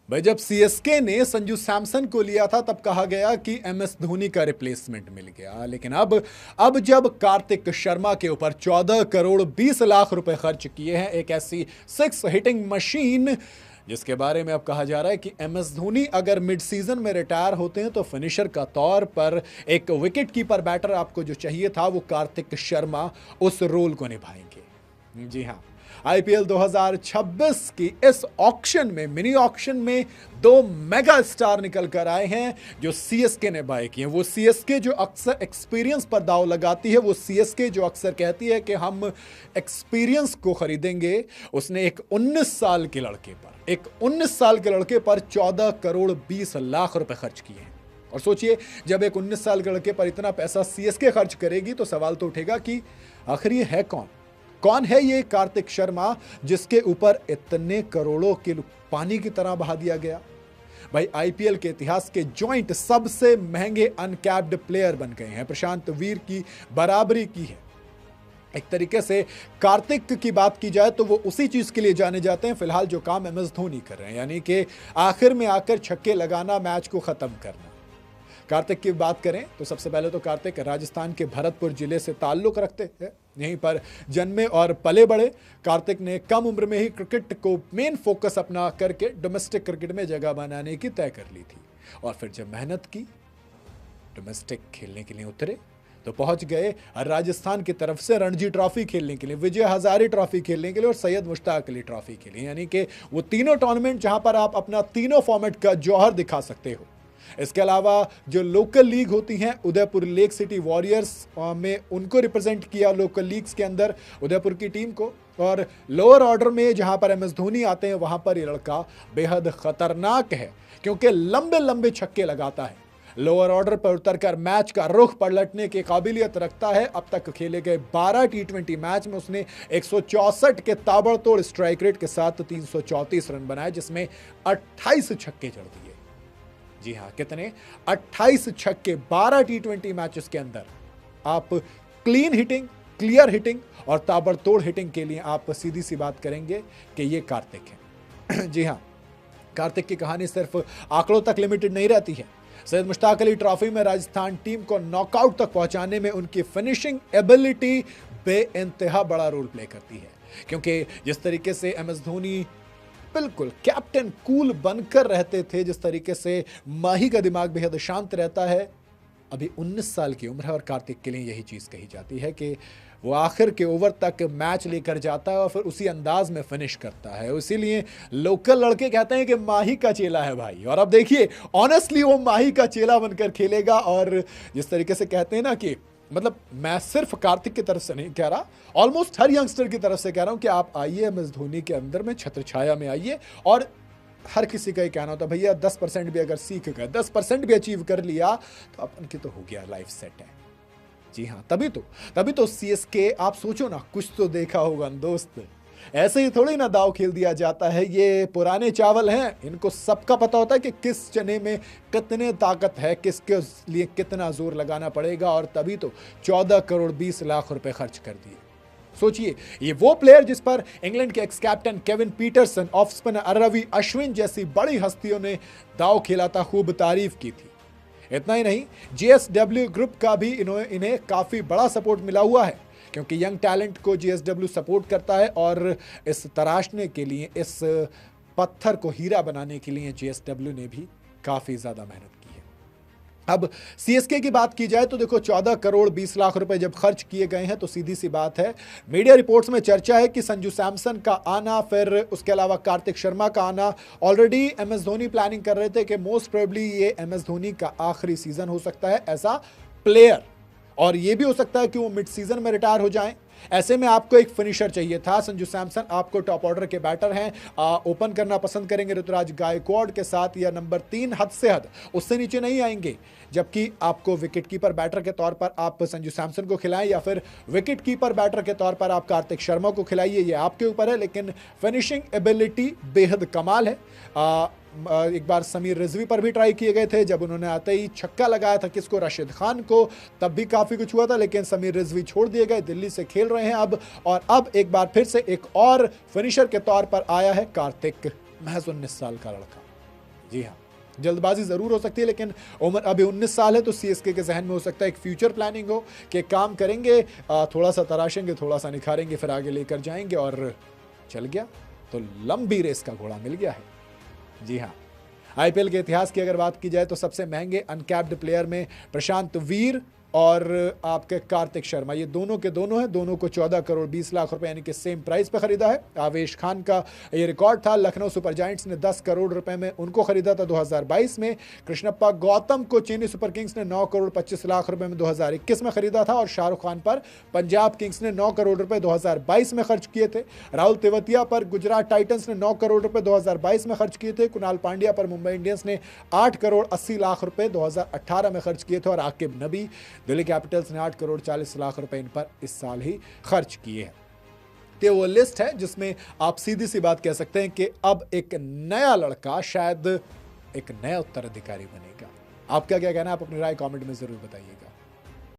भाई जब सीएसके ने संजू सैमसन को लिया था तब कहा गया कि एमएस धोनी का रिप्लेसमेंट मिल गया, लेकिन अब जब कार्तिक शर्मा के ऊपर 14 करोड़ 20 लाख रुपए खर्च किए हैं, एक ऐसी 6 हिटिंग मशीन जिसके बारे में अब कहा जा रहा है कि एमएस धोनी अगर मिड सीजन में रिटायर होते हैं तो फिनिशर का तौर पर एक विकेट कीपर बैटर आपको जो चाहिए था वो कार्तिक शर्मा उस रोल को निभाएंगे। जी हाँ, आईपीएल 2026 की इस ऑक्शन में, मिनी ऑक्शन में 2 मेगा स्टार निकल कर आए हैं जो सीएसके ने बाय किए हैं। वो सीएसके जो अक्सर एक्सपीरियंस पर दाव लगाती है, वो सीएसके जो अक्सर कहती है कि हम एक्सपीरियंस को खरीदेंगे, उसने एक 19 साल के लड़के पर 14 करोड़ 20 लाख रुपए खर्च किए हैं। और सोचिए, जब एक 19 साल के लड़के पर इतना पैसा सीएसके खर्च करेगी तो सवाल तो उठेगा कि आखिर ये है कौन है ये कार्तिक शर्मा जिसके ऊपर इतने करोड़ों के पानी की तरह बहा दिया गया। भाई आईपीएल के इतिहास के जॉइंट सबसे महंगे अनकैप्ड प्लेयर बन गए हैं, प्रशांत वीर की बराबरी की है। एक तरीके से कार्तिक की बात की जाए तो वो उसी चीज के लिए जाने जाते हैं फिलहाल जो काम एमएस धोनी कर रहे हैं, यानी कि आखिर में आकर छक्के लगाना, मैच को खत्म करना। कार्तिक की बात करें तो सबसे पहले तो कार्तिक राजस्थान के भरतपुर जिले से ताल्लुक रखते हैं, यहीं पर जन्मे और पले बड़े। कार्तिक ने कम उम्र में ही क्रिकेट को मेन फोकस अपना करके डोमेस्टिक क्रिकेट में जगह बनाने की तय कर ली थी, और फिर जब मेहनत की, डोमेस्टिक खेलने के लिए उतरे तो पहुंच गए राजस्थान की तरफ से रणजी ट्रॉफी खेलने के लिए, विजय हजारे ट्रॉफी खेलने के लिए और सैयद मुश्ताक अली ट्रॉफी के लिए, यानी कि वो तीनों टूर्नामेंट जहां पर आप अपना तीनों फॉर्मेट का जौहर दिखा सकते हो। इसके अलावा जो लोकल लीग होती हैं, उदयपुर लेक सिटी वॉरियर्स में उनको रिप्रेजेंट किया लोकल लीग्स के अंदर उदयपुर की टीम को, और लोअर ऑर्डर में जहां पर एमएस धोनी आते हैं वहां पर ये लड़का बेहद खतरनाक है क्योंकि लंबे लंबे छक्के लगाता है, लोअर ऑर्डर पर उतरकर मैच का रुख पलटने की काबिलियत रखता है। अब तक खेले गए 12 टी20 मैच में उसने 164 के ताबड़तोड़ स्ट्राइक रेट के साथ 334 रन बनाए, जिसमें 28 छक्के जड़ दिए। जी हाँ, कितने? 28 छक्के 12 टी20 मैचेस के अंदर। आप क्लीन हिटिंग, क्लियर हिटिंग और ताबड़तोड़ हिटिंग के लिए आप सीधी सी बात करेंगे कि ये कार्तिक है। जी हाँ, कार्तिक की कहानी सिर्फ आंकड़ों तक लिमिटेड नहीं रहती है। सैयद मुश्ताक अली ट्रॉफी में राजस्थान टीम को नॉकआउट तक पहुंचाने में उनकी फिनिशिंग एबिलिटी बेइंतहा बड़ा रोल प्ले करती है, क्योंकि जिस तरीके से एमएस धोनी बिल्कुल कैप्टन कूल बनकर रहते थे, जिस तरीके से माही का दिमाग बेहद शांत रहता है, अभी 19 साल की उम्र है और कार्तिक के लिए यही चीज कही जाती है कि वो आखिर के ओवर तक मैच लेकर जाता है और फिर उसी अंदाज में फिनिश करता है। इसीलिए लोकल लड़के कहते हैं कि माही का चेला है भाई, और अब देखिए ऑनेस्टली वो माही का चेला बनकर खेलेगा। और जिस तरीके से कहते हैं ना कि मतलब मैं सिर्फ कार्तिक की तरफ से नहीं कह रहा, ऑलमोस्ट हर यंगस्टर की तरफ से कह रहा हूं कि आप आइए एमएस धोनी के अंदर में छत्र छाया में आइए। और हर किसी का ही कहना होता है भैया 10% भी अगर सीख गए, 10% भी अचीव कर लिया तो अपन की तो हो गया, लाइफ सेट है। जी हाँ, तभी तो सीएसके, आप सोचो ना, कुछ तो देखा होगा दोस्त, ऐसे ही थोड़ी ना दाव खेल दिया जाता है। ये पुराने चावल हैं, इनको सबका पता होता है कि किस चने में कितने ताकत है, किसके लिए कितना जोर लगाना पड़ेगा, और तभी तो 14 करोड़ 20 लाख रुपए खर्च कर दिए। सोचिए, ये वो प्लेयर जिस पर इंग्लैंड के ex captain Kevin Pietersen, off spinner Ravi Ashwin जैसी बड़ी हस्तियों ने दाव खेला था, खूब तारीफ की थी। इतना ही नहीं, जीएसडब्ल्यू ग्रुप का भी इन्हें काफी बड़ा सपोर्ट मिला हुआ है, क्योंकि यंग टैलेंट को जीएसडब्ल्यू सपोर्ट करता है और इस तराशने के लिए, इस पत्थर को हीरा बनाने के लिए जीएसडब्ल्यू ने भी काफी ज्यादा मेहनत की है। अब सीएसके की बात की जाए तो देखो, 14 करोड़ 20 लाख रुपए जब खर्च किए गए हैं तो सीधी सी बात है, मीडिया रिपोर्ट्स में चर्चा है कि संजू सैमसन का आना, फिर उसके अलावा कार्तिक शर्मा का आना, ऑलरेडी एमएस धोनी प्लानिंग कर रहे थे कि मोस्ट प्रोबेबली ये एमएस धोनी का आखिरी सीजन हो सकता है एज अ प्लेयर, और ये भी हो सकता है कि वो मिड सीजन में रिटायर हो जाएं। ऐसे में आपको एक फिनिशर चाहिए था। संजू सैमसन आपको टॉप ऑर्डर के बैटर हैं, ओपन करना पसंद करेंगे ऋतुराज गायकवाड़ के साथ, या नंबर 3 हद से हद उससे नीचे नहीं आएंगे। जबकि आपको विकेट कीपर बैटर के तौर पर आप संजू सैमसन को खिलाएं या फिर विकेट कीपर बैटर के तौर पर आप कार्तिक शर्मा को खिलाइए, ये आपके ऊपर है। लेकिन फिनिशिंग एबिलिटी बेहद कमाल है। एक बार समीर रिजवी पर भी ट्राई किए गए थे, जब उन्होंने आते ही छक्का लगाया था किसको, राशिद खान को, तब भी काफी कुछ हुआ था, लेकिन समीर रिजवी छोड़ दिए गए, दिल्ली से खेल रहे हैं अब। और अब एक बार फिर से एक और फिनिशर के तौर पर आया है कार्तिक, महज 19 साल का लड़का। जी हाँ, जल्दबाजी ज़रूर हो सकती है, लेकिन उम्र अभी 19 साल है, तो सीएसके के ज़हन में हो सकता है एक फ्यूचर प्लानिंग हो कि काम करेंगे, थोड़ा सा तराशेंगे, थोड़ा सा निखारेंगे, फिर आगे लेकर जाएंगे, और चल गया तो लंबी रेस का घोड़ा मिल गया है। जी हाँ, आईपीएल के इतिहास की अगर बात की जाए तो सबसे महंगे अनकैप्ड प्लेयर में प्रशांत वीर और आपके कार्तिक शर्मा, ये दोनों के दोनों हैं। दोनों को 14 करोड़ 20 लाख रुपए यानी कि सेम प्राइस पे खरीदा है। आवेश खान का ये रिकॉर्ड था। लखनऊ सुपर जायंट्स ने 10 करोड़ रुपए में उनको खरीदा था 2022 में। कृष्णप्पा गौतम को चेन्नई सुपर किंग्स ने 9 करोड़ 25 लाख रुपए में 2021 में खरीदा था। और शाहरुख खान पर पंजाब किंग्स ने 9 करोड़ रुपए 2022 में खर्च किए थे। राहुल तेवतिया पर गुजरात टाइटंस ने 9 करोड़ रुपए 2022 में खर्च किए थे। कुणाल पांड्या पर मुंबई इंडियंस ने 8 करोड़ 80 लाख रुपए 2018 में खर्च किए थे। और आकिब नबी दिल्ली कैपिटल्स ने 8 करोड़ 40 लाख रुपए इन पर इस साल ही खर्च किए हैं। तो वो लिस्ट है जिसमें आप सीधी सी बात कह सकते हैं कि अब एक नया लड़का शायद एक नया उत्तराधिकारी बनेगा। आपका क्या कहना है? आप अपनी राय कमेंट में जरूर बताइएगा।